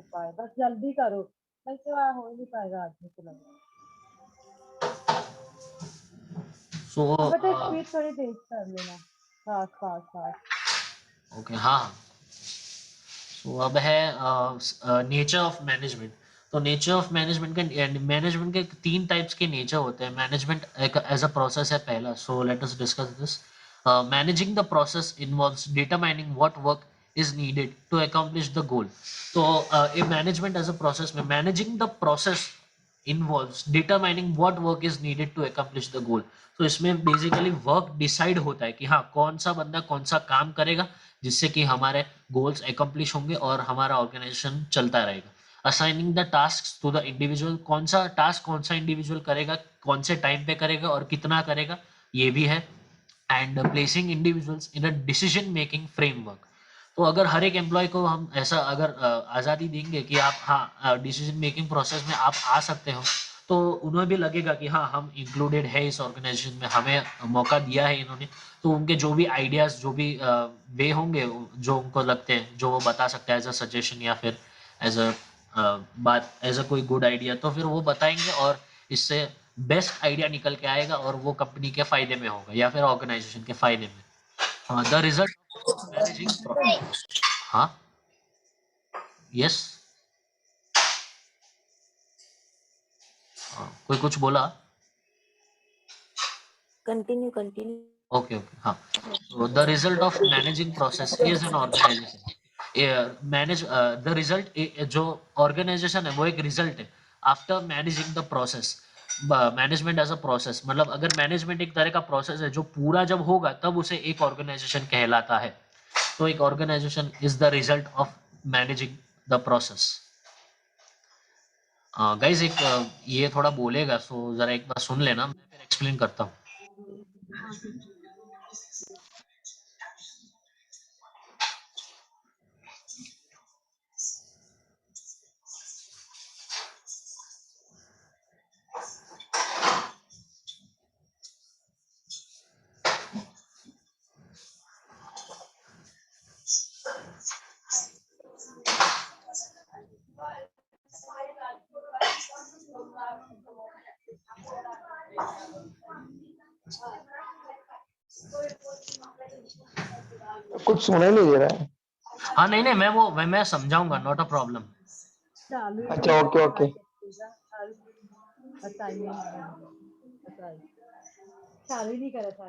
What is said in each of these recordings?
हो पाए, बस जल्दी करो, नहीं तो हो ही नहीं पाएगा आज, मुझे लग रहा सो है। बेटा स्पीड थोड़ी तेज कर लेना, फास्ट फास्ट फास्ट। ओके, हाँ। तो अब है नेचर ऑफ मैनेजमेंट। तो नेचर ऑफ मैनेजमेंट के तीन टाइप्स के नेचर होते हैं। मैनेजमेंट एक एज अ प्रोसेस है पहला। So let us discuss this. Managing the process involves determining what work is needed to accomplish the goal. तो a management as a process में managing the process involves determining what work is needed to accomplish the goal. तो इसमें basically work decide होता है कि हाँ कौन सा बंदा कौन सा काम करेगा जिससे कि हमारे गोल्स अकम्प्लिश होंगे और हमारा ऑर्गेनाइजेशन चलता रहेगा। Assigning the task to the individual, कौन सा टास्क कौन सा इंडिविजुअल करेगा, कौन से टाइम पे करेगा और कितना करेगा, ये भी है। And placing individuals in a decision making framework. तो अगर हर एक एम्प्लॉय को हम ऐसा अगर आज़ादी देंगे कि आप हाँ डिसीजन मेकिंग प्रोसेस में आप आ सकते हो, तो उन्हें भी लगेगा कि हाँ हम इंक्लूडेड है इस ऑर्गेनाइजेशन में, हमें मौका दिया है इन्होंने। तो उनके जो भी आइडियाज़, जो भी वे होंगे जो उनको लगते हैं, जो वो बता सकते हैं एज अ सजेशन या फिर एज अ बात, एज अ कोई गुड आइडिया, तो फिर वो बताएंगे और इससे बेस्ट आइडिया निकल के आएगा और वो कंपनी के फायदे में होगा या फिर ऑर्गेनाइजेशन के फायदे में। The result managing. हाँ, यस, कोई कुछ बोला? Continue continue. ओके ओके, हाँ। So the result of managing process is an organization. Manage the result, जो ऑर्गेनाइजेशन है वो एक रिजल्ट है after managing the process. Management as a process मतलब अगर मैनेजमेंट एक तरह का प्रोसेस है जो पूरा जब होगा तब उसे एक ऑर्गेनाइजेशन कहलाता है। तो एक organization is the result of managing the process. Guys एक ये थोड़ा बोलेगा, सो जरा एक बार सुन लेना, मैं फिर एक्सप्लेन करता हूँ। कुछ सुनाई नहीं दे रहा है। हाँ नहीं नहीं, मैं समझाऊंगा, नॉट अ प्रॉब्लम। चालू ही नहीं अच्छा, करा ओके था ओके। असाइनमेंट, चालू ही नहीं करा था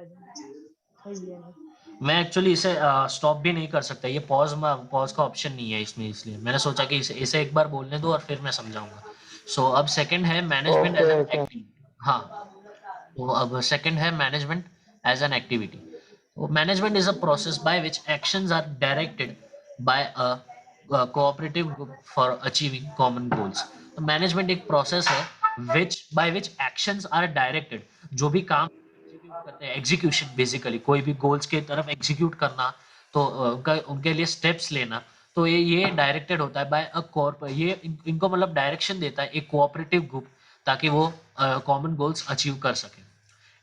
भैया ने। मैं एक्चुअली इसे स्टॉप भी नहीं कर सकता, ये पॉज का ऑप्शन नहीं है इसमें, इसलिए मैंने सोचा कि इसे एक बार बोलने दो और फिर मैं समझाऊंगा। सो अब सेकंड है management okay as an okay. Activity. हाँ, तो अब सेकंड है मैनेजमेंट एज एन एक्टिविटी। तो management is a process by which actions are directed by a cooperative group for achieving common goals. तो मैनेजमेंट एक प्रोसेस है which actions are directed, जो भी काम एग्जीक्यूट करते हैं, एग्जीक्यूशन बेसिकली कोई भी गोल्स के तरफ एग्जीक्यूट करना, तो उनके लिए स्टेप्स लेना। तो ये डायरेक्टेड होता है बाय अ कॉर्प, ये इनको मतलब डायरेक्शन देता है एक कोऑपरेटिव ग्रुप, ताकि वो कॉमन गोल्स अचीव कर सकें।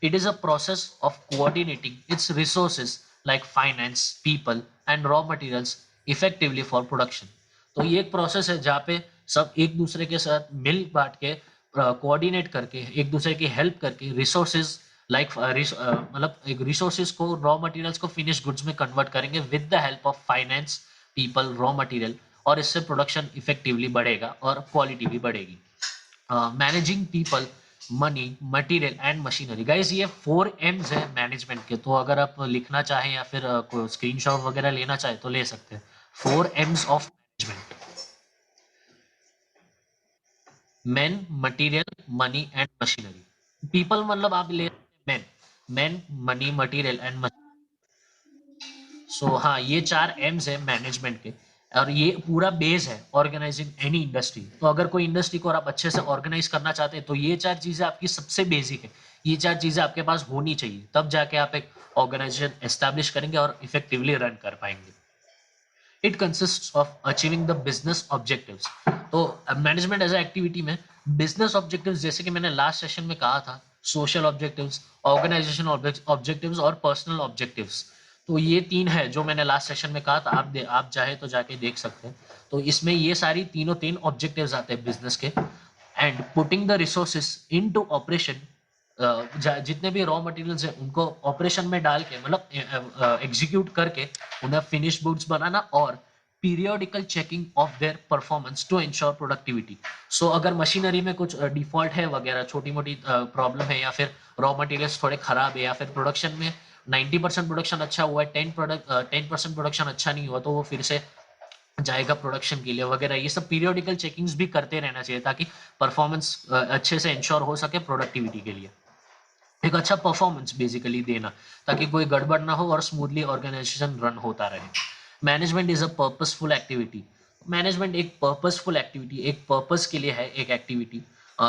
It is a process of coordinating it's resources like finance, people and raw materials effectively for production. तो ये एक प्रोसेस है जहाँ पे सब एक दूसरे के साथ मिल बांट के, कोऑर्डिनेट करके, एक दूसरे की हेल्प करके रिसोर्सेज लाइक मतलब एक रिसोर्सेज को, रॉ मटेरियल्स को फिनिश गुड्स में कन्वर्ट करेंगे with the help of finance, people, raw material, और इससे प्रोडक्शन इफेक्टिवली बढ़ेगा और क्वालिटी भी बढ़ेगी। Managing people, money, material and machinery. Guys ये 4 एम्स है मैनेजमेंट के, तो अगर आप लिखना चाहें या फिर कोई स्क्रीनशॉट वगैरह लेना चाहे तो ले सकते हैं। 4 aims of management: man, material, money and machinery. People मतलब आप ले man, man, money, material and machinery. So हाँ, ये 4 एम्स है मैनेजमेंट के, और ये पूरा बेस है ऑर्गेनाइजिंग एनी इंडस्ट्री। तो अगर कोई इंडस्ट्री को और आप अच्छे से ऑर्गेनाइज करना चाहते हैं तो ये 4 चीजें आपकी सबसे बेसिक है, ये 4 चीजें आपके पास होनी चाहिए, तब जाके आप एक ऑर्गेनाइजेशन एस्टैब्लिश करेंगे और इफेक्टिवली रन कर पाएंगे। It consist of achieving the business objectives. तो मैनेजमेंट एज एक्टिविटी में बिजनेस ऑब्जेक्टिव्स, जैसे कि मैंने लास्ट सेशन में कहा था, सोशल ऑब्जेक्टिव्स, ऑर्गेनाइजेशन ऑब्जेक्टिव्स और पर्सनल ऑब्जेक्टिव्स। तो ये 3 है जो मैंने लास्ट सेशन में कहा था, आप चाहे तो जाके देख सकते हैं। तो इसमें ये सारी तीनों 3 ऑब्जेक्टिव्स आते हैं बिज़नेस के। And putting the resources into operation, जितने भी रॉ मटेरियल्स हैं उनको ऑपरेशन में डाल के, मतलब एग्जीक्यूट करके उन्हें फिनिश गुड्स बनाना, और periodical checking of their performance to ensure productivity. So अगर मशीनरी में कुछ डिफॉल्ट है वगैरह, छोटी मोटी प्रॉब्लम है, या फिर रॉ मटेरियल्स थोड़े खराब है, या फिर प्रोडक्शन में 90% प्रोडक्शन अच्छा हुआ है, 10% प्रोडक्शन अच्छा नहीं हुआ, तो वो फिर से जाएगा प्रोडक्शन के लिए वगैरह। ये सब पीरियोडिकल चेकिंग्स भी करते रहना चाहिए ताकि परफॉर्मेंस अच्छे से इंश्योर हो सके प्रोडक्टिविटी के लिए। एक अच्छा परफॉर्मेंस बेसिकली देना, ताकि कोई गड़बड़ ना हो और स्मूथली ऑर्गेनाइजेशन रन होता रहे। Management is a purposeful activity. Management एक पर्पसफुल एक्टिविटी, एक पर्पस के लिए है एक activity.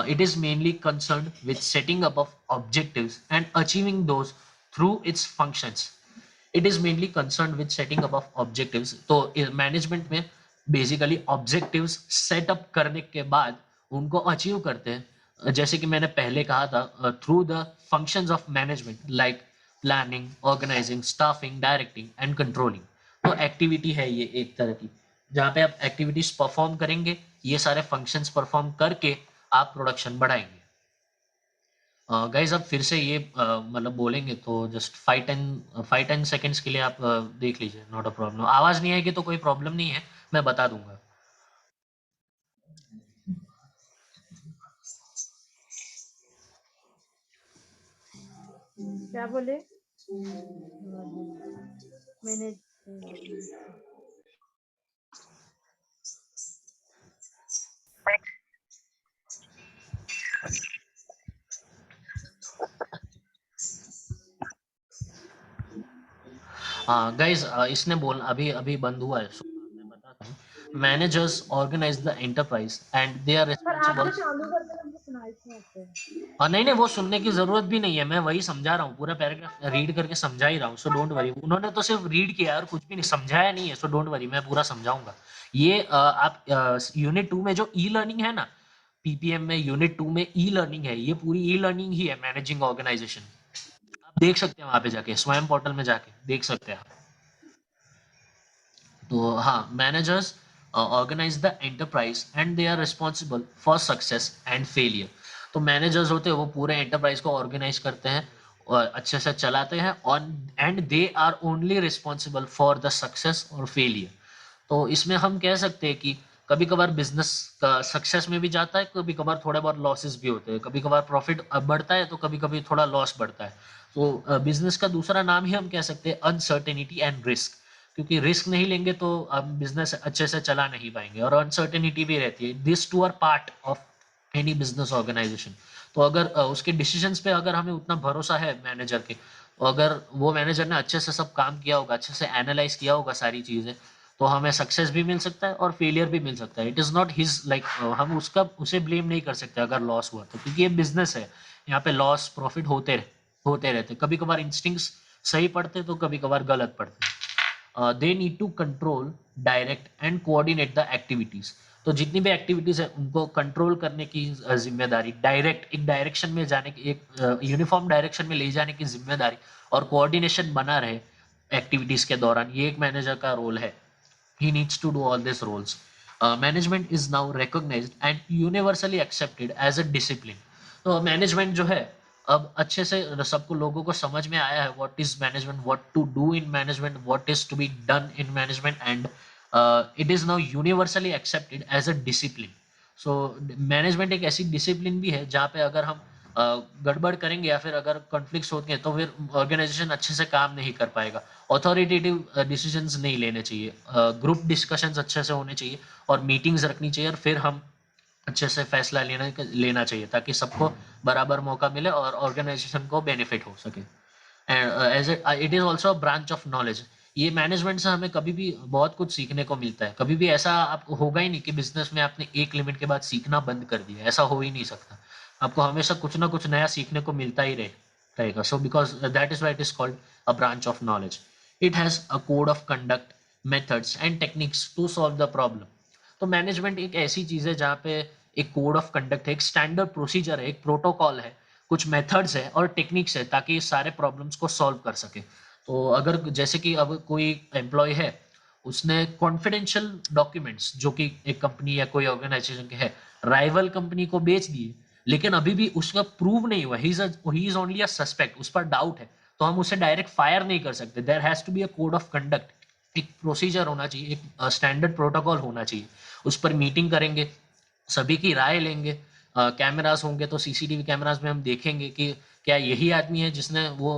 It is mainly concern with setting up of objectives and achieving those through it's functions. It is mainly concern with setting up of objectives. तो management में basically objectives setup करने के बाद उनको अचीव करते हैं, जैसे कि मैंने पहले कहा था, through the functions of management like planning, organizing, staffing, directing and controlling. तो एक्टिविटी है ये एक तरह की, जहाँ पे आप एक्टिविटीज परफॉर्म करेंगे, ये सारे फंक्शंस परफॉर्म करके आप प्रोडक्शन बढ़ाएंगे। गाइज अब फिर से ये मतलब बोलेंगे तो जस्ट 5-10 सेकेंड्स के लिए आप देख लीजिए, नॉट अ प्रॉब्लम। आवाज नहीं आएगी तो कोई प्रॉब्लम नहीं है, मैं बता दूंगा। क्या बोले? मैंने हाँ गाइज, इसने बोल अभी अभी बंद हुआ है, so मैं बताता हूँ। Managers organize the enterprise and they are पर आप जो रिस्पॉन्सिबल। चालू करके हमको सुनाई नहीं आते। नहीं नहीं, वो सुनने की जरूरत भी नहीं है, मैं वही समझा रहा हूँ, पूरा पैराग्राफ रीड करके समझा ही रहा हूँ, सो डोंट वरी। उन्होंने तो सिर्फ रीड किया और कुछ भी नहीं समझाया नहीं है, सो डोंट वरी, मैं पूरा समझाऊंगा। ये आप यूनिट 2 में जो ई लर्निंग है ना, पीपीएम में यूनिट 2 में ई लर्निंग है, ये पूरी ई लर्निंग ही है, मैनेजिंग ऑर्गेनाइजेशन। आप देख सकते हैं वहां पे जाके, स्वयं पोर्टल में जाके देख सकते हैं आप। तो हाँ, managers organize the enterprise and they are responsible for success and failure. तो मैनेजर्स होते हैं वो पूरे एंटरप्राइज को ऑर्गेनाइज करते हैं और अच्छे से चलाते हैं, और and they are only responsible for the success और फेलियर। तो इसमें हम कह सकते हैं कि कभी कभार बिजनेस का सक्सेस में भी जाता है, कभी कभार थोड़े बहुत लॉसेस भी होते हैं, कभी कभार प्रॉफिट बढ़ता है तो कभी कभी थोड़ा लॉस बढ़ता है। तो बिजनेस का दूसरा नाम ही हम कह सकते हैं अनसर्टेनिटी एंड रिस्क, क्योंकि रिस्क नहीं लेंगे तो हम बिजनेस अच्छे से चला नहीं पाएंगे, और अनसर्टेनिटी भी रहती है। This two are part of any business organization. तो अगर उसके डिसीजंस पे अगर हमें उतना भरोसा है मैनेजर के, तो अगर वो मैनेजर ने अच्छे से सब काम किया होगा, अच्छे से एनालाइज किया होगा सारी चीजें, तो हमें सक्सेस भी मिल सकता है और फेलियर भी मिल सकता है। It is not his like, हम उसका उसे ब्लेम नहीं कर सकते अगर लॉस हुआ तो, क्योंकि ये बिजनेस है, यहाँ पे लॉस प्रॉफिट होते रहते। कभी कभार इंस्टिंक्ट्स सही पड़ते तो कभी कभार गलत पड़ते। They need to control, direct and coordinate the activities. तो जितनी भी एक्टिविटीज है उनको कंट्रोल करने की जिम्मेदारी, डायरेक्ट एक डायरेक्शन में जाने की, एक यूनिफॉर्म डायरेक्शन में ले जाने की जिम्मेदारी, और कोऑर्डिनेशन बना रहे एक्टिविटीज के दौरान, ये एक मैनेजर का रोल है। He needs to do all these roles. Management is now recognized and universally accepted as a discipline. तो मैनेजमेंट जो है अब अच्छे से सबको लोगों को समझ में आया है, what is management, what to do in management, what is to be done in management, and it is now universally accepted as a discipline. So management एक ऐसी डिसिप्लिन भी है जहाँ पे अगर हम गड़बड़ करेंगे या फिर अगर कॉन्फ्लिक्ट्स होते हैं तो फिर ऑर्गेनाइजेशन अच्छे से काम नहीं कर पाएगा। ऑथोरिटेटिव डिसीजंस नहीं लेने चाहिए, ग्रुप डिस्कशंस अच्छे से होने चाहिए और मीटिंग्स रखनी चाहिए, और फिर हम अच्छे से फैसला लेना चाहिए ताकि सबको बराबर मौका मिले और ऑर्गेनाइजेशन को बेनिफिट हो सके। As it is also branch of knowledge. ये मैनेजमेंट से हमें कभी भी बहुत कुछ सीखने को मिलता है। कभी भी ऐसा आपको होगा ही नहीं कि बिजनेस में आपने एक लिमिट के बाद सीखना बंद कर दिया, ऐसा हो ही नहीं सकता। आपको हमेशा कुछ ना कुछ नया सीखने को मिलता ही रहेगा। So because that is why it is called a branch of knowledge. It has a code of conduct, methods and techniques to solve the problem. तो मैनेजमेंट एक ऐसी चीज है जहाँ पे एक कोड ऑफ कंडक्ट है, एक स्टैंडर्ड प्रोसीजर है, एक प्रोटोकॉल है, कुछ मेथड्स है और टेक्निक्स है ताकि ये सारे प्रॉब्लम्स को सॉल्व कर सके। तो अगर जैसे कि अब कोई एम्प्लॉय है, उसने कॉन्फिडेंशियल डॉक्यूमेंट्स जो कि एक कंपनी या कोई ऑर्गेनाइजेशन के है, राइवल कंपनी को बेच दिए, लेकिन अभी भी उसका प्रूव नहीं हुआ, he is only a suspect, उस पर डाउट है, तो हम उसे डायरेक्ट फायर नहीं कर सकते। There has to be a code of conduct, एक प्रोसीजर होना चाहिए, एक स्टैंडर्ड प्रोटोकॉल होना चाहिए। उस पर मीटिंग करेंगे, सभी की राय लेंगे, कैमरास होंगे तो सीसीटीवी कैमरास में हम देखेंगे कि क्या यही आदमी है जिसने वो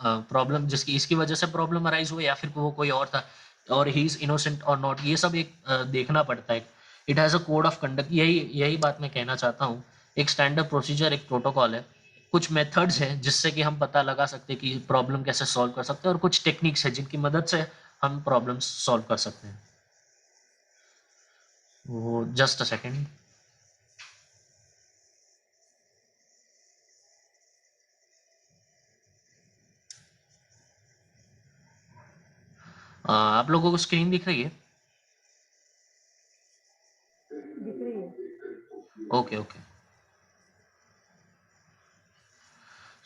प्रॉब्लम, जिसकी इसकी वजह से प्रॉब्लम अराइज हुई, या फिर वो कोई और था, और ही इज इनोसेंट और नॉट, ये सब एक देखना पड़ता है। It has a code of conduct, यही यही बात मैं कहना चाहता हूँ। एक स्टैंडर्ड प्रोसीजर, एक प्रोटोकॉल है, कुछ मेथड्स हैं जिससे कि हम पता लगा सकते हैं कि प्रॉब्लम कैसे सॉल्व कर सकते हैं, और कुछ टेक्निक्स है जिनकी मदद से हम प्रॉब्लम्स सॉल्व कर सकते हैं। वो जस्ट अ सेकेंड। आप लोगों को स्क्रीन दिख रही है? दिख रही है। Okay okay.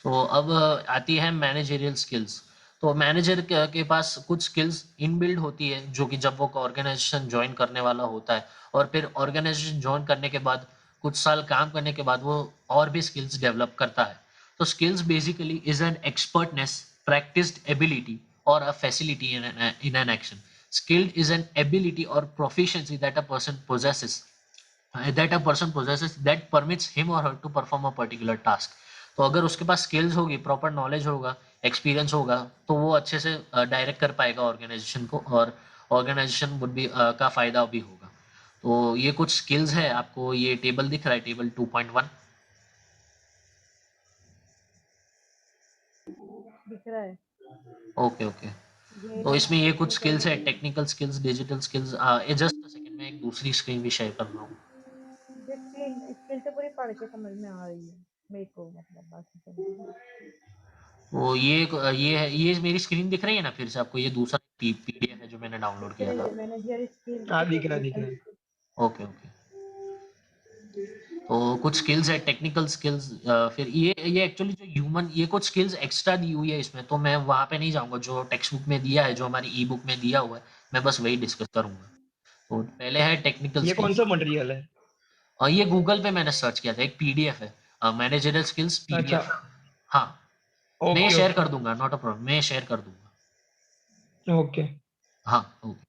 तो अब आती है मैनेजरियल स्किल्स। तो मैनेजर के पास कुछ स्किल्स इनबिल्ड होती है, जो कि जब वो ऑर्गेनाइजेशन ज्वाइन करने वाला होता है, और फिर ऑर्गेनाइजेशन ज्वाइन करने के बाद कुछ साल काम करने के बाद वो और भी स्किल्स डेवलप करता है। तो skills basically is an expertness, practised ability और a facility in an action. Skilled is an ability और proficiency that a person possesses that permits him or her to perform a particular task। तो अगर उसके पास skills होगी, proper knowledge होगा, experience होगा, तो वो अच्छे से डायरेक्ट कर पाएगा ऑर्गेनाइजेशन को, और ऑर्गेनाइजेशन वुड भी का फायदा भी होगा। तो ये कुछ स्किल्स है, आपको ये टेबल दिख रहा है, टेबल 2.1। दिख रहा है। Okay okay. ये तो इसमें ये कुछ ये स्किल्स है, करिए। Technical skills, digital skills. Just second में एक दूसरी स्क्रीन भी शेयर कर रहा हूँ। ये स्किल स्किल तो पूरी पढ़ के समझ में आ रही है मेरे को, मतलब बाकी तो नहीं। वो ये है, ये मेरी स्क्रीन दिख रही है ना फिर से आपको? ये दूसरा पीडीएफ है जो मैंने डाउनलोड दिख किया रही था। है मैनेजर स्किल हाँ, की दिख रहा है, दिख टेक्निकल। रहा है। Okay okay. तो कुछ स्किल्स है, टेक्निकल स्किल्स। फिर ये एक्चुअली जो ह्यूमन, ये कुछ स्किल्स एक्स्ट्रा दी हुई है इसमें, तो मैं वहां पे नहीं जाऊंगा, जो टेक्स्ट बुक में दिया है, जो हमारी ई बुक में दिया हुआ है, मैं बस वही डिस्कस करूंगा। तो पहले है टेक्निकल ये कौन स्किल्स। सा मटेरियल है? और ये गूगल पे मैंने सर्च किया था, एक पीडीएफ है, मैनेजरियल स्किल्स अच्छा। पीडीएफ। हाँ, मैं ये ओके, शेयर ओके। कर दूंगा, नॉट अ प्रॉब्लम, मैं ये शेयर कर दूंगा। ओके। हाँ ओके।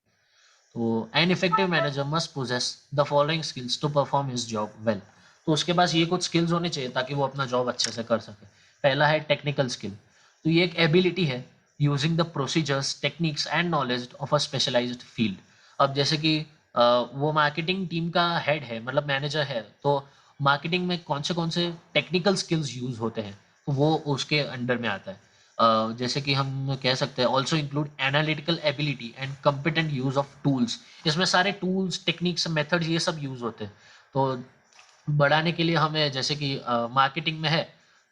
तो an effective manager must possess the following skills to perform his job well. तो उसके पास ये कुछ स्किल्स होने चाहिए ताकि वो अपना जॉब अच्छे से कर सके। पहला है टेक्निकल स्किल। तो ये एक एबिलिटी है using the procedures, techniques and knowledge of a specialised field. अब जैसे कि वो मार्केटिंग टीम का हेड है, मतलब मैनेजर है, तो मार्केटिंग में कौन से टेक्निकल स्किल्स यूज होते हैं, तो वो उसके अंडर में आता है। जैसे कि हम कह सकते हैं also include analytical ability and competent use of tools. इसमें सारे टूल्स, टेक्निक्स, मेथड्स ये सब यूज होते हैं। तो बढ़ाने के लिए हमें, जैसे कि मार्केटिंग में है,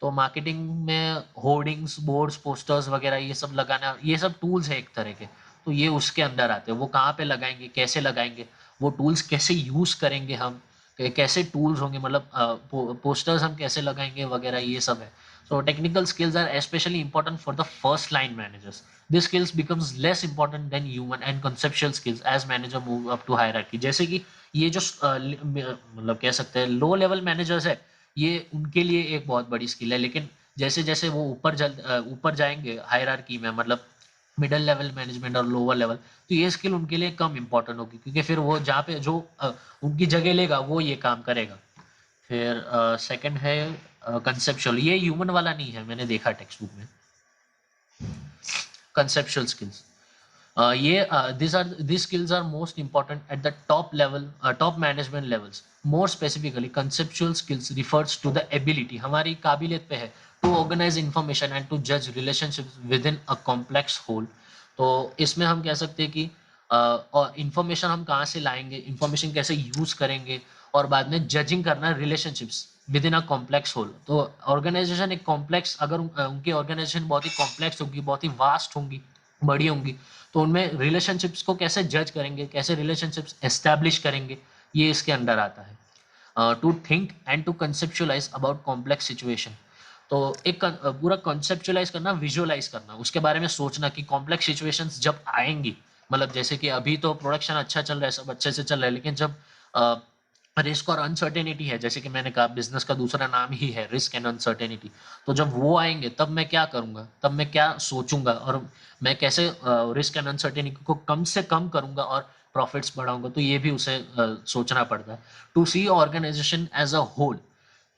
तो मार्केटिंग में होर्डिंग्स, बोर्ड्स, पोस्टर्स वगैरह ये सब लगाना, ये सब टूल्स है एक तरह के, तो ये उसके अंदर आते हैं। वो कहाँ पे लगाएंगे, कैसे लगाएंगे, वो टूल्स कैसे यूज करेंगे हम, कैसे टूल्स होंगे, मतलब पोस्टर्स हम कैसे लगाएंगे वगैरह, ये सब है। So technical skills are especially important for the first line managers. These skills becomes less important than human and conceptual skills as manager move up to hierarchy. जैसे कि ये जो मतलब कह सकते हैं लो लेवल मैनेजर्स है, ये उनके लिए एक बहुत बड़ी स्किल है, लेकिन जैसे जैसे वो ऊपर जाएंगे हायरार्की में, मतलब मिडिल लेवल मैनेजमेंट और लोअर लेवल, तो ये स्किल उनके लिए कम इंपॉर्टेंट होगी, क्योंकि फिर वो जहाँ पे जो उनकी जगह लेगा वो ये काम करेगा। फिर सेकंड है कंसेप्चुअल। ये ह्यूमन वाला नहीं है, मैंने देखा टेक्स्ट बुक में। कंसेप्चुअल स्किल्स, ये these skills are most important at the top level, top management levels. More specifically, conceptual skills refers to the ability, हमारी काबिलियत पे है, to organize information and to judge relationships within a complex whole। तो इसमें हम कह सकते हैं कि और इंफॉर्मेशन हम कहाँ से लाएंगे, इंफॉर्मेशन कैसे यूज करेंगे, और बाद में जजिंग करना relationships within a complex whole. तो ऑर्गेनाइजेशन एक कॉम्प्लेक्स, अगर उनकी ऑर्गेनाइजेशन बहुत ही कॉम्प्लेक्स होगी, बहुत ही वास्ट होंगी, बड़ी होंगी, तो उनमें रिलेशनशिप्स को कैसे जज करेंगे, कैसे रिलेशनशिप्स एस्टैब्लिश करेंगे, ये इसके अंडर आता है। To think and to conceptualise about complex situation. तो एक पूरा कॉन्सेप्चुअलाइज करना, विजुअलाइज करना, उसके बारे में सोचना कि कॉम्प्लेक्स सिचुएशंस जब आएंगी, मतलब जैसे कि अभी तो प्रोडक्शन अच्छा चल रहा है, सब अच्छे से चल रहा है, लेकिन जब रिस्क और अनसर्टेनिटी है, जैसे कि मैंने कहा बिजनेस का दूसरा नाम ही है रिस्क एंड अनसर्टेनिटी, तो जब वो आएंगे तब मैं क्या करूंगा, तब मैं क्या सोचूंगा, और मैं कैसे रिस्क एंड अनसर्टेनिटी को कम से कम करूंगा और प्रॉफिट्स बढ़ाऊंगा, तो ये भी उसे सोचना पड़ता है। To see organisation as a whole,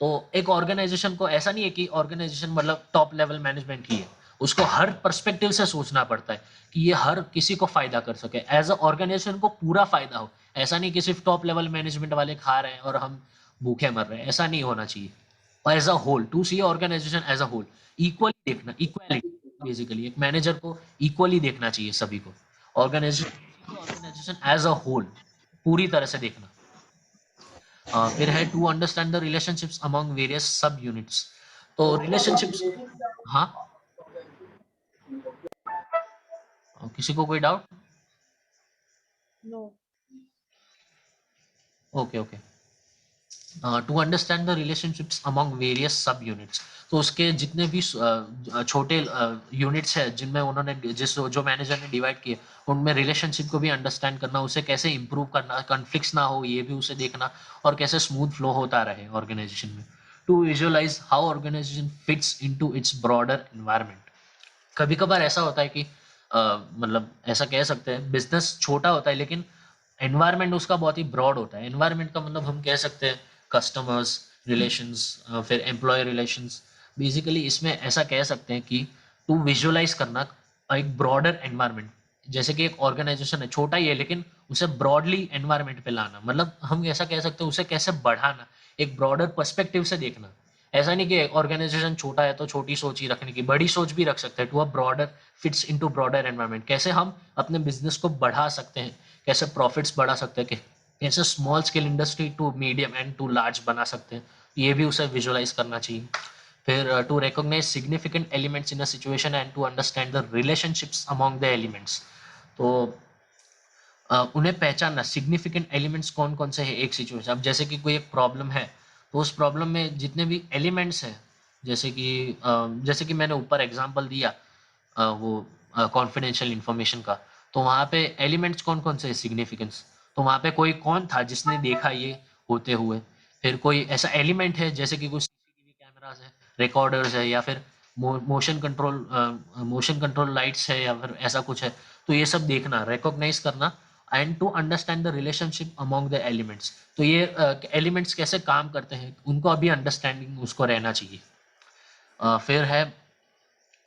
तो एक ऑर्गेनाइजेशन को ऐसा नहीं है कि ऑर्गेनाइजेशन मतलब टॉप लेवल मैनेजमेंट ही है, उसको हर पर्सपेक्टिव से सोचना पड़ता है कि ये हर किसी को फायदा कर सके, एज अ ऑर्गेनाइजेशन को पूरा फायदा हो। ऐसा नहीं कि सिर्फ टॉप लेवल मैनेजमेंट वाले खा रहे हैं और हम भूखे मर रहे हैं, ऐसा नहीं होना चाहिए। As a whole, to see organisation as a whole, equally देखना, इक्वालिटी, बेसिकली एक मैनेजर को इक्वली देखना चाहिए सभी को, ऑर्गेनाइजेशन एज अ होल, पूरी तरह से देखना। फिर है to understand the relationships among various sub units, तो रिलेशनशिप्स, हाँ, किसी को कोई doubt? No. Okay okay. To understand the relationships among various sub units, तो उसके जितने भी छोटे यूनिट्स हैं जिनमें उन्होंने जिस जो मैनेजर ने डिवाइड किए, उनमें रिलेशनशिप को भी अंडरस्टैंड करना, उसे कैसे इंप्रूव करना, कॉन्फ्लिक्ट्स ना हो ये भी उसे देखना, और कैसे स्मूथ फ्लो होता रहे ऑर्गेनाइजेशन में। To visualise how organisation fits into its broader environment, कभी कभार ऐसा होता है कि मतलब ऐसा कह सकते हैं बिजनेस छोटा होता है लेकिन एनवायरनमेंट उसका बहुत ही ब्रॉड होता है। एनवायरनमेंट का मतलब हम कह सकते हैं कस्टमर्स रिलेशंस, फिर एम्प्लॉय रिलेशंस, बेसिकली इसमें ऐसा कह सकते हैं कि टू विजुअलाइज करना एक ब्रॉडर एनवायरनमेंट, जैसे कि एक ऑर्गेनाइजेशन है छोटा ही है लेकिन उसे ब्रॉडली एनवायरनमेंट पे लाना, मतलब हम ऐसा कह सकते हैं उसे कैसे बढ़ाना, एक ब्रॉडर पर्सपेक्टिव से देखना। ऐसा नहीं कि ऑर्गेनाइजेशन छोटा है तो छोटी सोच ही रखने की, बड़ी सोच भी रख सकते हैं, to a broader fits into broader environment, कैसे हम अपने बिजनेस को बढ़ा सकते हैं, कैसे प्रॉफिट्स बढ़ा सकते हैं, कैसे small scale industry to medium and to large बना सकते हैं, ये भी उसे विजुअलाइज करना चाहिए। फिर to recognise significant elements in a situation and to understand the relationships among the elements, तो उन्हें पहचानना सिग्निफिकेंट एलिमेंट्स कौन कौन से हैं एक सिचुएशन। अब जैसे कि कोई एक प्रॉब्लम है, तो उस प्रॉब्लम में जितने भी एलिमेंट्स हैं, जैसे कि मैंने ऊपर एग्जांपल दिया वो कॉन्फिडेंशियल इंफॉर्मेशन का, तो वहाँ पे एलिमेंट्स कौन कौन से सिग्निफिकेंस, तो वहाँ पे कोई कौन था जिसने देखा ये होते हुए, फिर कोई ऐसा एलिमेंट है जैसे कि कुछ सीसीटीवी कैमरास है, रिकॉर्डर्स है, या फिर मोशन कंट्रोल लाइट्स है, या फिर ऐसा कुछ है, तो ये सब देखना, रिकॉग्नाइज करना, and to understand the relationship among the elements, तो ये एलिमेंट्स कैसे काम करते हैं उनको अभी अंडरस्टैंडिंग उसको रहना चाहिए। फिर है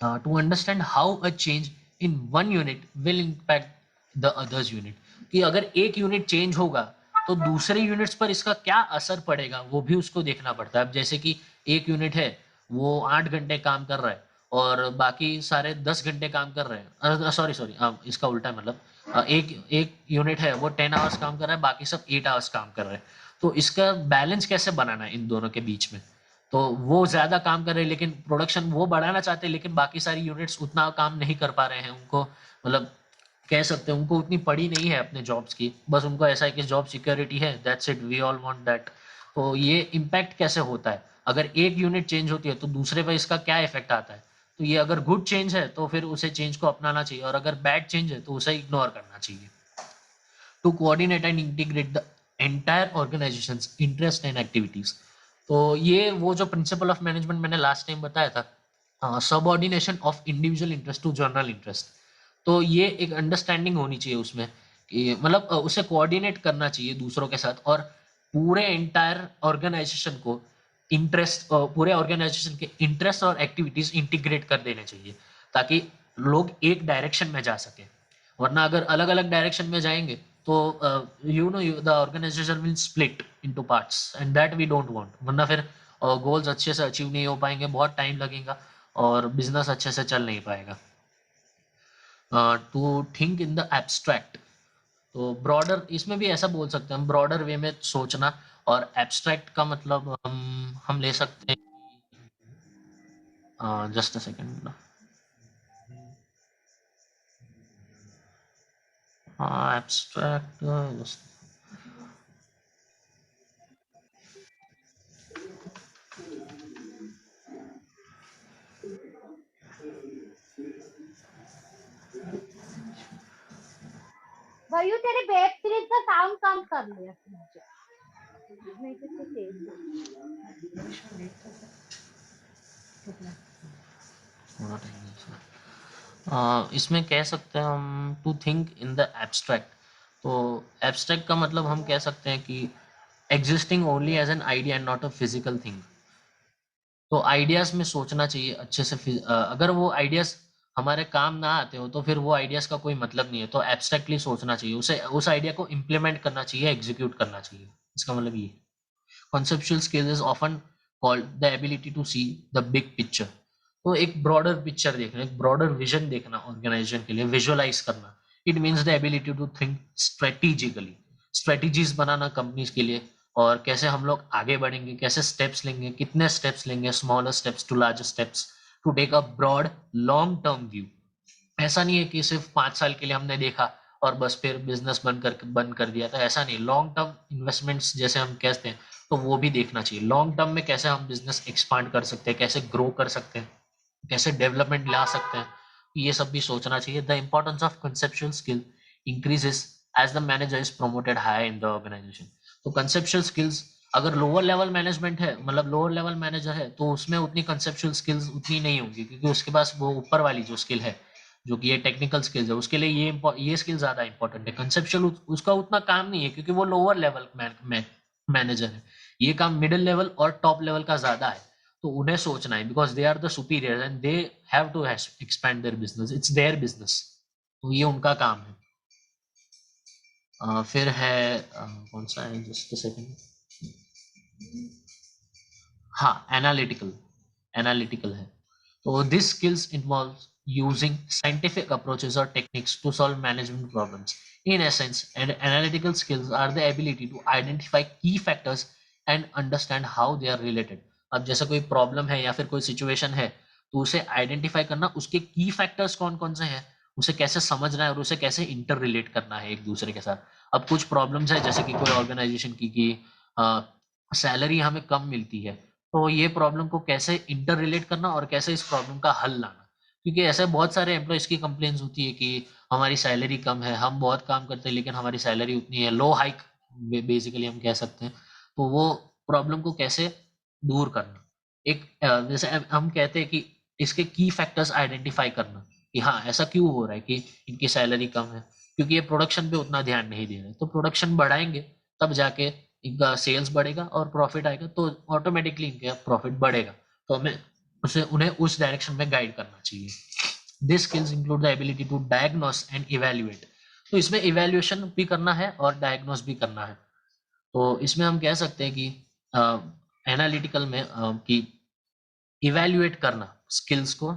to understand how a change in one unit will impact the others unit, कि अगर एक यूनिट चेंज होगा तो दूसरे यूनिट्स पर इसका क्या असर पड़ेगा वो भी उसको देखना पड़ता है। अब जैसे कि एक यूनिट है वो 8 घंटे काम कर रहा है और बाकी सारे 10 घंटे काम कर रहे हैं, सॉरी सॉरी, इसका उल्टा है, मतलब एक एक यूनिट है वो 10 आवर्स काम कर रहा है, बाकी सब 8 आवर्स काम कर रहे हैं, तो इसका बैलेंस कैसे बनाना है इन दोनों के बीच में। तो वो ज़्यादा काम कर रहे हैं लेकिन प्रोडक्शन वो बढ़ाना चाहते हैं, लेकिन बाकी सारी यूनिट्स उतना काम नहीं कर पा रहे हैं, उनको मतलब कह सकते हैं उनको उतनी पड़ी नहीं है अपने जॉब्स की, बस उनको ऐसा है कि जॉब सिक्योरिटी है, that's it, we all want that. तो ये इम्पैक्ट कैसे होता है, अगर एक यूनिट चेंज होती है तो दूसरे पर इसका क्या इफेक्ट आता है। तो ये अगर गुड चेंज है तो फिर उसे चेंज को अपनाना चाहिए, और अगर बैड चेंज है तो उसे इग्नोर करना चाहिए। To coordinate and integrate the entire organisation's interest and activities, तो ये वो जो प्रिंसिपल ऑफ मैनेजमेंट मैंने लास्ट टाइम बताया था, subordination of individual interest to general interest, तो ये एक अंडरस्टैंडिंग होनी चाहिए उसमें कि मतलब उसे कोऑर्डिनेट करना चाहिए दूसरों के साथ, और पूरे एंटायर ऑर्गेनाइजेशन को इंटरेस्ट, पूरे ऑर्गेनाइजेशन के इंटरेस्ट और एक्टिविटीज इंटीग्रेट कर देने चाहिए, ताकि लोग एक डायरेक्शन में जा सके, वरना अगर अलग अलग डायरेक्शन में जाएंगे तो the organisation will split into parts and that we don't want, वरना फिर गोल्स अच्छे से अचीव नहीं हो पाएंगे, बहुत टाइम लगेगा और बिजनेस अच्छे से चल नहीं पाएगा। To think in the abstract, तो ब्रॉडर इसमें भी ऐसा बोल सकते हैं हम, ब्रॉडर वे में सोचना, और एब्स्ट्रैक्ट का मतलब हम ले सकते हैं, जस्ट अ सेकेंड, हाँ एब्स्ट्रैक्ट, मयू तेरे वेब सीरीज का साउंड कम कर लिया नहीं तो इसको तेज थोड़ा टाइम है इसमें। इसमें कह सकते हैं हम to think in the abstract. तो एब्स्ट्रैक्ट का मतलब हम कह सकते हैं कि existing only as an idea and not a physical thing. तो आइडियाज में सोचना चाहिए अच्छे से। अगर वो आइडियाज हमारे काम ना आते हो तो फिर वो आइडियाज का कोई मतलब नहीं है। तो एब्स्ट्रैक्टली सोचना चाहिए, उसे उस आइडिया को इम्प्लीमेंट करना चाहिए, एग्जीक्यूट करना चाहिए। इसका मतलब ये conceptual skills is often called the ability to see the big picture। तो एक ब्रॉडर पिक्चर देखना, एक ब्रॉडर विजन देखना ऑर्गेनाइजेशन के लिए, विजुअलाइज करना। It means the ability to think strategically, strategies बनाना कंपनीज के लिए, और कैसे हम लोग आगे बढ़ेंगे, कैसे स्टेप्स लेंगे, कितने स्टेप्स लेंगे, smaller steps to larger steps, to take a broad long term view. ऐसा नहीं है कि सिर्फ 5 साल के लिए हमने देखा और बस फिर बिजनेस बंद कर दिया था, ऐसा नहीं। लॉन्ग टर्म इन्वेस्टमेंट्स जैसे हम कहते हैं, तो वो भी देखना चाहिए। लॉन्ग टर्म में कैसे हम बिजनेस एक्सपांड कर सकते हैं, कैसे ग्रो कर सकते हैं, कैसे डेवलपमेंट ला सकते हैं, ये सब भी सोचना चाहिए। The importance of conceptual skill increases as the manager is promoted high in the organisation. तो कंसेप्चुअल स्किल्स, अगर लोअर लेवल मैनेजमेंट है, मतलब लोअर लेवल मैनेजर है, तो उसमें उतनी कंसेप्चुअल स्किल्स उतनी नहीं होंगी, क्योंकि उसके पास वो ऊपर वाली जो स्किल है, जो कि ये टेक्निकल स्किल्स है, उसके लिए ये स्किल ज्यादा इंपॉर्टेंट है। कंसेप्चुअल उसका उतना काम नहीं है, क्योंकि वो लोअर लेवल मैनेजर है। ये काम मिडिल लेवल और टॉप लेवल का ज्यादा है, तो उन्हें सोचना है, because they are the superior and they have to expand their business, it's their business, तो ये उनका काम है। फिर है कौन सा है, जस्ट सेकंड। हाँ, एनालिटिकल है। तो this skills involve using scientific approaches or techniques to solve management problems. In essence, analytical skills are the ability to identify key factors and understand how they are related। अब जैसे कोई problem है या फिर कोई situation है, तो उसे आइडेंटिफाई करना, उसके की फैक्टर्स कौन कौन से हैं, उसे कैसे समझना है और उसे कैसे इंटर रिलेट करना है एक दूसरे के साथ। अब कुछ प्रॉब्लम्स है, जैसे कि कोई ऑर्गेनाइजेशन की सैलरी हमें कम मिलती है, तो ये प्रॉब्लम को कैसे इंटर रिलेट करना और कैसे इस प्रॉब्लम का हल लाना। क्योंकि ऐसे बहुत सारे एम्प्लॉयज की कंप्लेंट्स होती है कि हमारी सैलरी कम है, हम बहुत काम करते हैं लेकिन हमारी सैलरी उतनी है, लो हाइक बेसिकली हम कह सकते हैं। तो वो प्रॉब्लम को कैसे दूर करना, एक जैसे हम कहते हैं कि इसके की फैक्टर्स आइडेंटिफाई करना, कि हाँ ऐसा क्यों हो रहा है कि इनकी सैलरी कम है, क्योंकि ये प्रोडक्शन पे उतना ध्यान नहीं दे रहे। तो प्रोडक्शन बढ़ाएंगे तब जाके इनका सेल्स बढ़ेगा और प्रॉफिट आएगा, तो ऑटोमेटिकली इनका प्रॉफिट बढ़ेगा। तो हमें उन्हें उस डायरेक्शन में गाइड करना चाहिए। This skills include the ability to diagnose and evaluate. तो इसमें इवैल्यूएशन भी करना है और डायग्नोस भी करना है। तो इसमें हम कह सकते हैं कि एनालिटिकल में कि इवैल्यूएट करना स्किल्स को,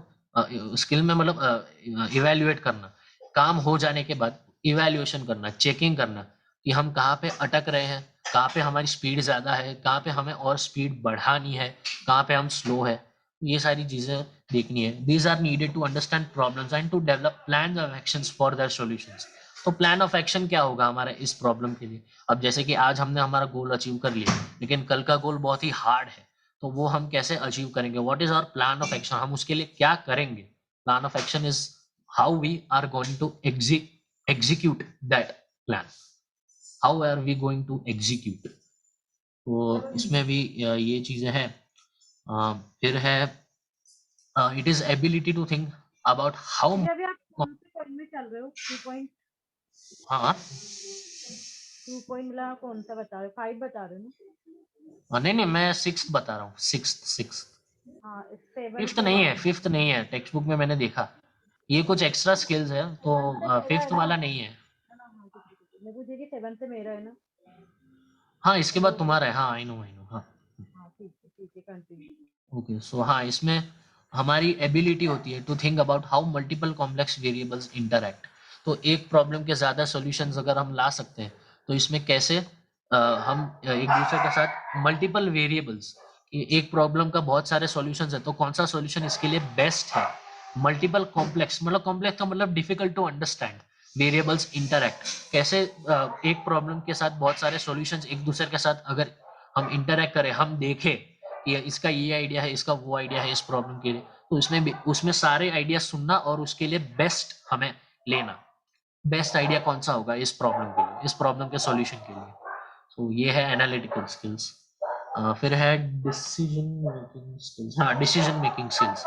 स्किल में मतलब इवैल्यूएट करना, काम हो जाने के बाद इवैल्यूएशन करना, चेकिंग करना कि हम कहाँ पे अटक रहे हैं, कहाँ पे हमारी स्पीड ज़्यादा है, कहाँ पे हमें और स्पीड बढ़ानी है, कहाँ पे हम स्लो है, ये सारी चीज़ें देखनी है। These are needed to understand problems and to develop plan of actions for their solutions. तो प्लान ऑफ एक्शन क्या होगा हमारा इस प्रॉब्लम के लिए। अब जैसे कि आज हमने हमारा गोल अचीव कर लिया, लेकिन कल का गोल बहुत ही हार्ड है, तो वो हम कैसे अचीव करेंगे, what is our plan of action, हम उसके लिए क्या करेंगे। Plan of action is how we are going to execute that plan, how are we going to execute. तो इसमें भी ये चीजें हैं। फिर है it is ability to think about how. अभी आप कौन से पॉइंट में चल रहे हो? 2.2 हाँ पॉइंट मतलब कौन सा बता रहे हो? 5 बता रहे हो ना? नहीं मैं 6th बता रहा हूँ, 6th। हाँ, 7 फिफ्थ नहीं है, फिफ्थ नहीं है, टेक्स्ट बुक में मैंने देखा ये कुछ एक्स्ट्रा स्किल्स है, तो फिफ्थ वाला नहीं है। मैं पूछी कि 7 से मेरा है ना? हाँ इसके बाद तुम्हारा है। हाँ आई नो हाँ हाँ ठीक है कंटिन्यू। ओके। सो हाँ, इसमें हमारी एबिलिटी होती है to think about how multiple complex variables interact. तो एक प्रॉब्लम के ज़्यादा सॉल्यूशंस अगर हम ला सकते हैं, तो इसमें कैसे हम एक दूसरे के साथ मल्टीपल वेरिएबल्स, एक प्रॉब्लम का बहुत सारे सॉल्यूशंस है, तो कौन सा सॉल्यूशन इसके लिए बेस्ट है। मल्टीपल कॉम्प्लेक्स मतलब कॉम्प्लेक्स का मतलब difficult to understand variables interact, कैसे एक प्रॉब्लम के साथ बहुत सारे सॉल्यूशंस एक दूसरे के साथ अगर हम इंटरैक्ट करें, हम देखें कि इसका ये आइडिया है, इसका वो आइडिया है इस प्रॉब्लम के लिए, तो उसमें सारे आइडिया सुनना और उसके लिए बेस्ट हमें लेना। बेस्ट आइडिया कौन सा होगा इस प्रॉब्लम के लिए, इस प्रॉब्लम के सॉल्यूशन के लिए। तो ये है एनालिटिकल स्किल्स। फिर है डिसीजन मेकिंग स्किल्स। हाँ, decision making skills.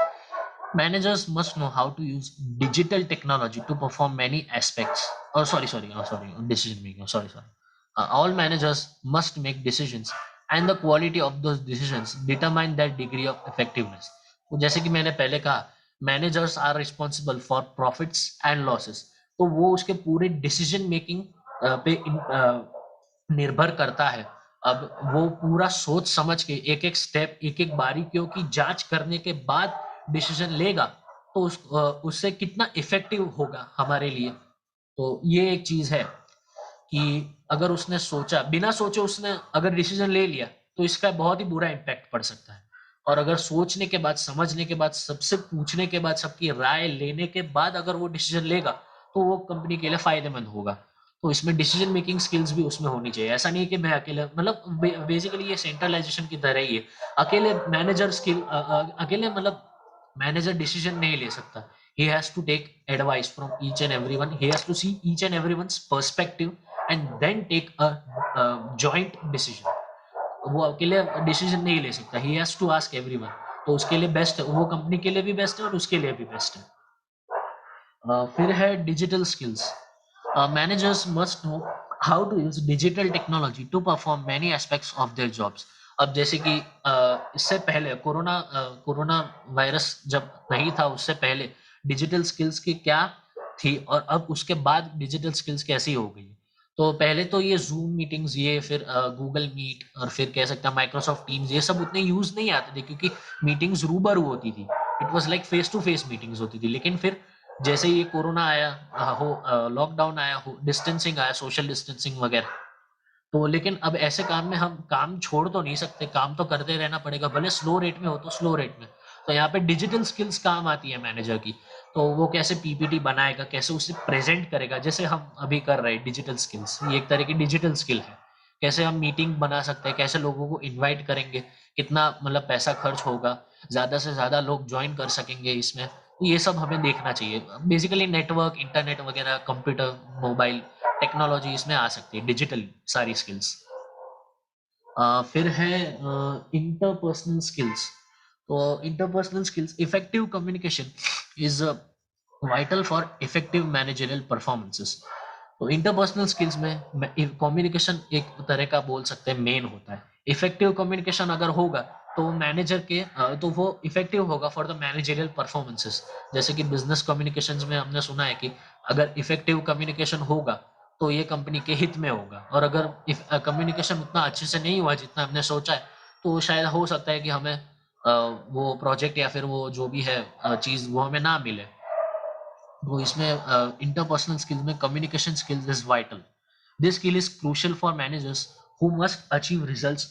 Managers must know how to use digital technology to perform many aspects. Oh, sorry, decision making. Sorry. All managers must make decisions, and the quality of those decisions determine their degree of effectiveness. तो जैसे कि मैंने पहले कहा, managers are responsible for profits and losses. तो वो उसके पूरे decision making पे निर्भर करता है। अब वो पूरा सोच समझ के एक एक स्टेप, एक एक बारीकियों की जांच करने के बाद डिसीजन लेगा, तो उससे कितना इफेक्टिव होगा हमारे लिए। तो ये एक चीज है कि अगर उसने सोचा, बिना सोचे उसने अगर डिसीजन ले लिया, तो इसका बहुत ही बुरा इम्पैक्ट पड़ सकता है। और अगर सोचने के बाद, समझने के बाद, सबसे पूछने के बाद, सबकी राय लेने के बाद अगर वो डिसीजन लेगा, तो वो कंपनी के लिए फायदेमंद होगा। तो इसमें डिसीजन मेकिंग स्किल्स भी उसमें होनी चाहिए। ऐसा नहीं है कि मैं अकेले, मतलब बेसिकली ये सेंट्रलाइजेशन की तरह ही है। अकेले मैनेजर अकेले मतलब मैनेजर डिसीजन नहीं ले सकता। He has to take advice from each and everyone. He has to see each and everyone's perspective and then take a joint decision. वो अकेले डिसीजन नहीं ले सकता। He has to ask everyone. तो उसके लिए बेस्ट है, वो कंपनी के लिए भी बेस्ट है और उसके लिए भी बेस्ट है। फिर है digital skills. Managers must know how to use digital technology to perform many aspects of their jobs. अब जैसे कि इससे पहले कोरोना वायरस जब नहीं था, उससे पहले डिजिटल स्किल्स की क्या थी और अब उसके बाद डिजिटल स्किल्स कैसी हो गई। तो पहले तो ये जूम मीटिंग्स, ये फिर गूगल मीट और फिर कह सकते हैं माइक्रोसॉफ्ट टीम्स, ये सब उतने यूज नहीं आते थे क्योंकि मीटिंग्स रूबरू होती थी। It was like face to face meetings होती थी। लेकिन फिर जैसे ये कोरोना आया, लॉकडाउन आया हो, डिस्टेंसिंग आया, सोशल डिस्टेंसिंग वगैरह, तो लेकिन अब ऐसे काम में हम काम छोड़ तो नहीं सकते, काम तो करते रहना पड़ेगा, भले स्लो रेट में हो तो स्लो रेट में। तो यहाँ पे डिजिटल स्किल्स काम आती है मैनेजर की। तो वो कैसे पीपीटी बनाएगा, कैसे उसे प्रेजेंट करेगा, जैसे हम अभी कर रहे हैं डिजिटल स्किल्स, ये एक तरह की डिजिटल स्किल है। कैसे हम मीटिंग बना सकते हैं, कैसे लोगों को इनवाइट करेंगे, कितना मतलब पैसा खर्च होगा, ज्यादा से ज्यादा लोग ज्वाइन कर सकेंगे इसमें। तो ये सब हमें देखना चाहिए। बेसिकली नेटवर्क, इंटरनेट वगैरह, कंप्यूटर, मोबाइल टेक्नोलॉजी इसमें आ सकती है, डिजिटल सारी स्किल्स। फिर है इंटरपर्सनल स्किल्स। तो interpersonal skills, effective communication is vital for effective managerial performances. तो इंटरपर्सनल स्किल्स में कम्युनिकेशन एक तरह का बोल सकते हैं मेन होता है। इफेक्टिव कम्युनिकेशन अगर होगा तो मैनेजर के तो वो इफेक्टिव होगा फॉर द मैनेजरियल परफॉर्मेंसेस। जैसे कि बिजनेस कम्युनिकेशंस में हमने सुना है कि अगर इफेक्टिव कम्युनिकेशन होगा तो ये कंपनी के हित में होगा, और अगर कम्युनिकेशन उतना अच्छे से नहीं हुआ जितना हमने सोचा है, तो शायद हो सकता है कि हमें वो प्रोजेक्ट या फिर वो जो भी है चीज वो हमें ना मिले। वो इसमें इंटरपर्सनल स्किल्स में communication skills is vital. This skill is crucial for managers who must achieve results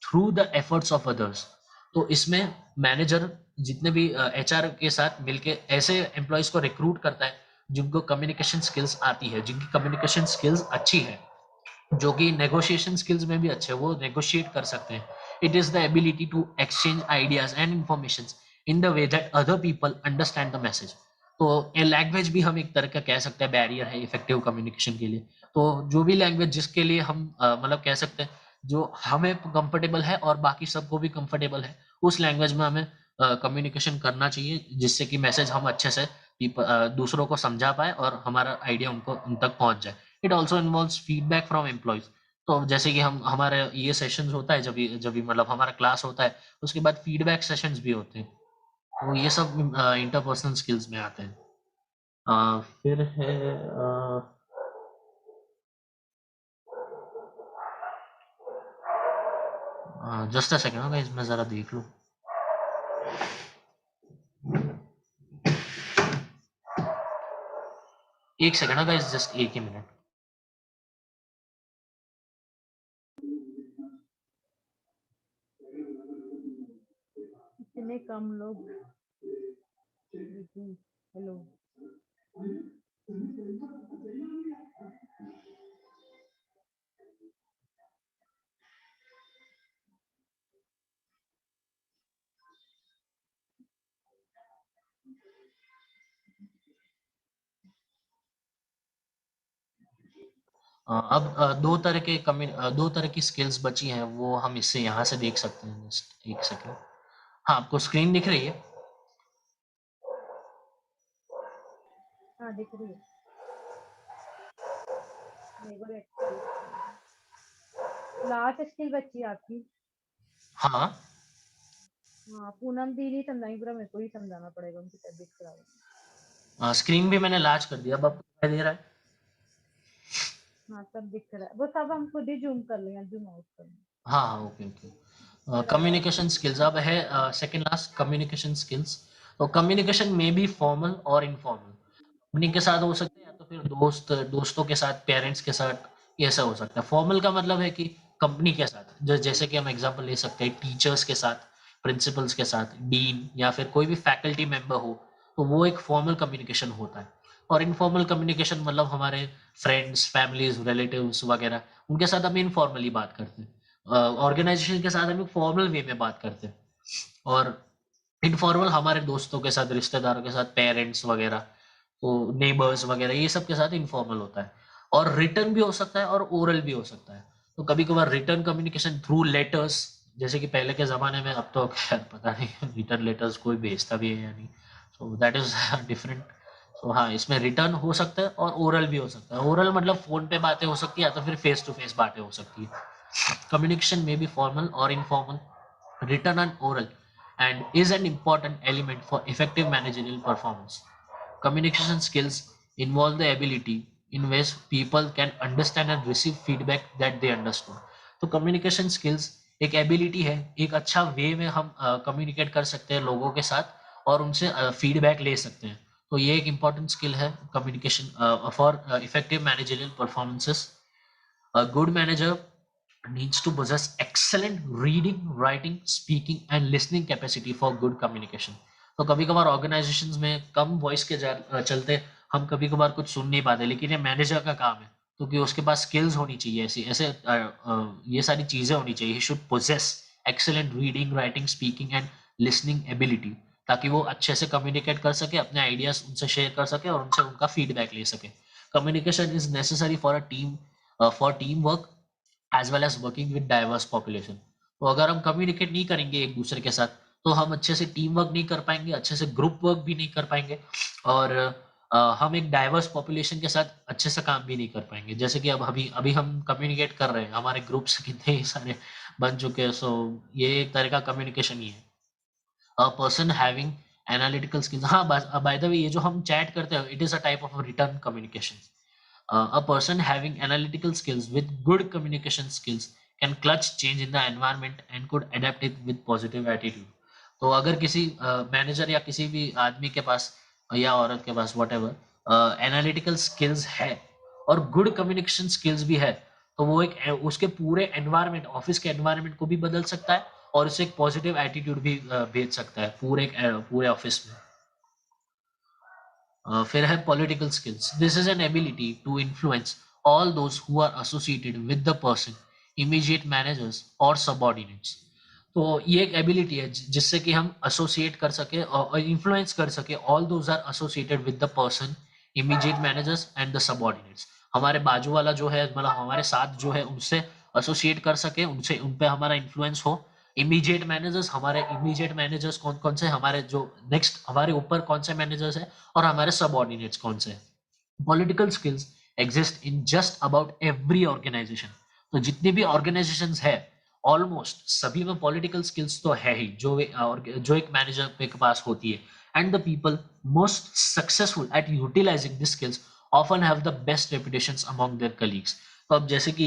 through the efforts of others. तो इसमें मैनेजर जितने भी एचआर के साथ मिलके ऐसे एम्प्लॉयज को रिक्रूट करता है जिनको कम्युनिकेशन स्किल्स आती है, जिनकी कम्युनिकेशन स्किल्स अच्छी है, जो कि नेगोशिएशन स्किल्स में भी अच्छे हैं, वो नेगोशिएट कर सकते हैं। It is the ability to exchange ideas and information in the way that other people understand the message. तो ये लैंग्वेज भी हम एक तरह का कह सकते हैं बैरियर है इफेक्टिव कम्युनिकेशन के लिए। तो जो भी लैंग्वेज जिसके लिए हम मतलब कह सकते हैं जो हमें कंफर्टेबल है और बाकी सबको भी कंफर्टेबल है, उस लैंग्वेज में हमें कम्युनिकेशन करना चाहिए, जिससे कि मैसेज हम अच्छे से दूसरों को समझा पाए और हमारा आइडिया उनको उन तक पहुंच जाए। It also involves feedback from employees. तो जैसे कि हम हमारे ये सेशंस होता है, जब भी मतलब हमारा क्लास होता है, उसके बाद फीडबैक सेशंस भी होते हैं। तो ये सब इंटरपर्सनल स्किल्स में आते हैं। फिर है जस्ट अ सेकंड गाइस, मैं जरा देख लूं। एक सेकंड गाइस, जस्ट एक ही मिनट। इतने कम लोग। हेलो। दो तरह की स्किल्स बची हैं, वो हम इससे यहाँ से देख सकते हैं। जस्ट एक सेकेंड। हाँ, आपको स्क्रीन दिख रही है? हाँ दिख रही है मेरे को। एक्सपीरियंस लास्ट स्किल बची है आपकी। हाँ, हाँ पूनम दी नहीं समझाई, पूरा मेरे को ही समझाना पड़ेगा, उनकी तबीयत खराब है। स्क्रीन भी मैंने लार्ज कर दिया, अब आपको दिखाई दे रहा है? हाँ सब दिख रहा है, वो सब हम खुद ही जूम कर लेंगे, जूम आउट कर लेंगे। हाँ, हाँ, ओके, ओके। कम्युनिकेशन स्किल्स अब है सेकंड लास्ट, कम्युनिकेशन स्किल्स। तो कम्युनिकेशन में भी फॉर्मल और इनफॉर्मल, उन्हीं के साथ हो सकते हैं, या तो फिर दोस्तों के साथ, पेरेंट्स के साथ, ये ऐसा हो सकता है। फॉर्मल का मतलब है कि कंपनी के साथ, जैसे कि हम एग्जांपल ले सकते हैं टीचर्स के साथ, प्रिंसिपल्स के साथ, डीन या फिर कोई भी फैकल्टी मेंबर हो, तो वो एक फॉर्मल कम्युनिकेशन होता है। और इनफॉर्मल कम्युनिकेशन मतलब हमारे फ्रेंड्स, फैमिलीज, रिलेटिव्स वगैरह, उनके साथ हम इनफॉर्मली बात करते हैं। ऑर्गेनाइजेशन के साथ हम फॉर्मल वे में बात करते हैं। और इनफॉर्मल हमारे दोस्तों के साथ, रिश्तेदारों के साथ, पेरेंट्स वगैरह, तो नेबर्स वगैरह, ये सब के साथ इनफॉर्मल होता है। और रिटर्न भी हो सकता है और ओरल भी हो सकता है। तो कभी कभार रिटर्न कम्युनिकेशन थ्रू लेटर्स, जैसे कि पहले के ज़माने में, अब तो खैर पता नहीं रिटर्न लेटर्स कोई भेजता भी है या नहीं, सो दैट इज़ डिफरेंट। सो हाँ, इसमें रिटर्न हो सकता है और ओरल भी हो सकता है। ओरल मतलब फ़ोन पे बातें हो सकती है, या तो फिर फेस टू फेस बातें हो सकती है। Communication may be formal or informal, written and oral, and is an important element for effective managerial performance. Communication skills involve the ability in which people can understand and receive feedback that they understood. तो communication skills एक ability है, एक अच्छा वे में हम communicate कर सकते हैं लोगों के साथ, और उनसे feedback ले सकते हैं। तो ये एक important skill है communication for effective managerial performances. A good manager needs to possess excellent reading, writing, speaking and listening capacity for good communication. तो कभी कभार ऑर्गेनाइजेशंस में कम वॉइस के चलते हम कभी कभार कुछ सुन नहीं पाते, लेकिन ये मैनेजर का काम है, क्योंकि उसके पास स्किल्स होनी चाहिए, ऐसी ऐसे ये सारी चीजें होनी चाहिए। He should possess excellent reading, writing, speaking and listening ability, ताकि वो अच्छे से कम्युनिकेट कर सके, अपने आइडियाज उनसे शेयर कर सके और उनसे उनका फीडबैक ले सके। Communication is necessary for a team, for team work as well as working with diverse population. तो अगर हम कम्युनिकेट नहीं करेंगे एक दूसरे के साथ, तो हम अच्छे से टीम वर्क नहीं कर पाएंगे, अच्छे से ग्रुप वर्क भी नहीं कर पाएंगे, और हम एक डाइवर्स पॉपुलेशन के साथ अच्छे से काम भी नहीं कर पाएंगे। जैसे कि अब अभी अभी हम कम्युनिकेट कर रहे हैं, हमारे ग्रुप्स कितने ही सारे बन चुके हैं। सो ये एक तरह का कम्युनिकेशन ही है। A person having analytical skills, हाँ, बाय द वे, ये जो हम चैट करते हैं, it is a type of return communication. A person having analytical skills with good communication skills can clutch change in the environment and could adapt it with positive attitude. तो अगर किसी manager या किसी भी आदमी के पास या औरत के पास whatever एनालिटिकल स्किल्स है और गुड कम्युनिकेशन स्किल्स भी है, तो वो एक उसके पूरे एनवायरनमेंट, ऑफिस के एनवायरनमेंट को भी बदल सकता है, और उसे एक पॉजिटिव एटीट्यूड भी भेज सकता है पूरे ऑफिस में। फिर है political skills. This is an ability to influence all those who are associated with the person, immediate managers और सबऑर्डिनेट्स। तो ये एक एबिलिटी है जिससे कि हम एसोसिएट कर सके और इन्फ्लुएंस कर सके all those are associated with the person, immediate managers and the subordinates. हमारे बाजू वाला जो है, मतलब हमारे साथ जो है, उनसे एसोसिएट कर सके, उनसे उन पे हमारा इन्फ्लुएंस हो। इमीडिएट मैनेजर्स, हमारे इमीडिएट मैनेजर्स कौन कौन से, हमारे जो नेक्स्ट हमारे ऊपर कौन से मैनेजर्स है, और हमारे सबऑर्डिनेट्स कौन से हैं। Political skills exist in just about every organisation. तो जितनी भी ऑर्गेनाइजेशंस है, ऑलमोस्ट सभी में पॉलिटिकल स्किल्स तो है ही, जो एक मैनेजर के पास होती है। And the people most successful at utilising this skills often have the best reputations among their colleagues. तो अब जैसे कि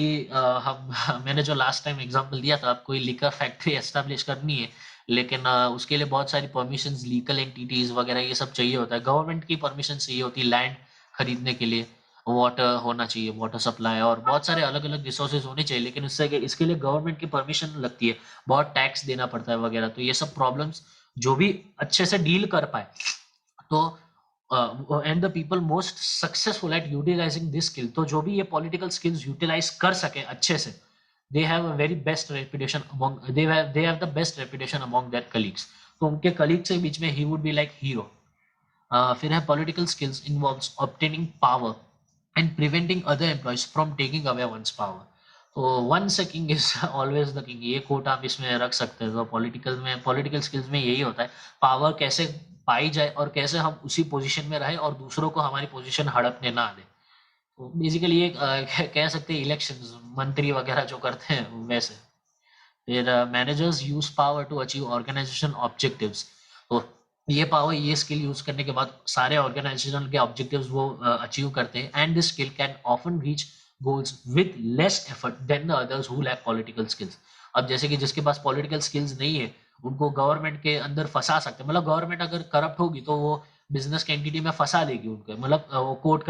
मैंने जो लास्ट टाइम एग्जांपल दिया था, अब कोई लिकर फैक्ट्री एस्टेब्लिश करनी है, लेकिन उसके लिए बहुत सारी परमिशंस, लीगल एंटिटीज वगैरह ये सब चाहिए होता है। गवर्नमेंट की परमिशन चाहिए होती है लैंड खरीदने के लिए, वाटर होना चाहिए, वाटर सप्लाई, और बहुत सारे अलग अलग रिसोर्सेज होने चाहिए, लेकिन इसके लिए गवर्नमेंट की परमिशन लगती है, बहुत टैक्स देना पड़ता है वगैरह। तो ये सब प्रॉब्लम्स जो भी अच्छे से डील कर पाए, तो and the people most successful at utilising this skill, तो जो भी ये पॉलिटिकल स्किल्स यूटिलाइज कर सके अच्छे से, they have a very best reputation among they have the best reputation among their colleagues। तो उनके colleagues के बीच में he would be like hero। फिर है political skills involves obtaining power and preventing other employees from taking away one's power. तो one से king is always the king, ये coat आप इसमें रख सकते हैं। तो पॉलिटिकल स्किल्स में यही होता है, पावर कैसे पाई जाए और कैसे हम उसी पोजीशन में रहे और दूसरों को हमारी पोजीशन हड़पने ना दे। तो बेसिकली ये कह सकते हैं इलेक्शंस मंत्री वगैरह जो करते हैं वैसे। फिर managers use power to achieve organisation objectives. तो ये पावर, ये स्किल यूज करने के बाद सारे ऑर्गेनाइजेशन के ऑब्जेक्टिव्स वो अचीव करते हैं, and this skill can often reach goals with less effort than the others who lack political skills. अब जैसे कि जिसके पास पॉलिटिकल स्किल्स नहीं है उनको गवर्नमेंट के अंदर फंसा सकते हैं, मतलब गवर्नमेंट अगर करप्ट होगी तो वो बिजनेस के एंटिटी में फंसा देगी उनको, मतलब वो कोर्ट